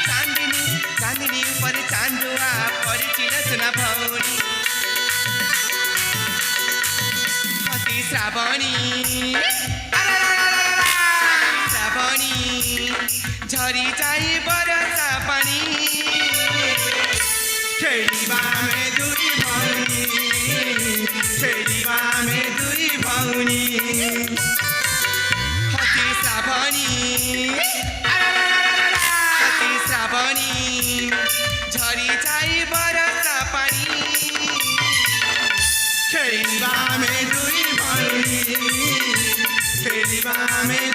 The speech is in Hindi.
चांदनी चांदनी ऊपर चांदुआ परिचिल सुना भौनी हसी श्रावणी श्रावणी झरी जाई बरसा पानी खेलिबा में दुई भौनी खेलिबा में दुई भौनी हसी श्रावणी हसी श्रावणी झरी जाई बरसा पानी खेलिबा में दुई भौनी खेलिबा में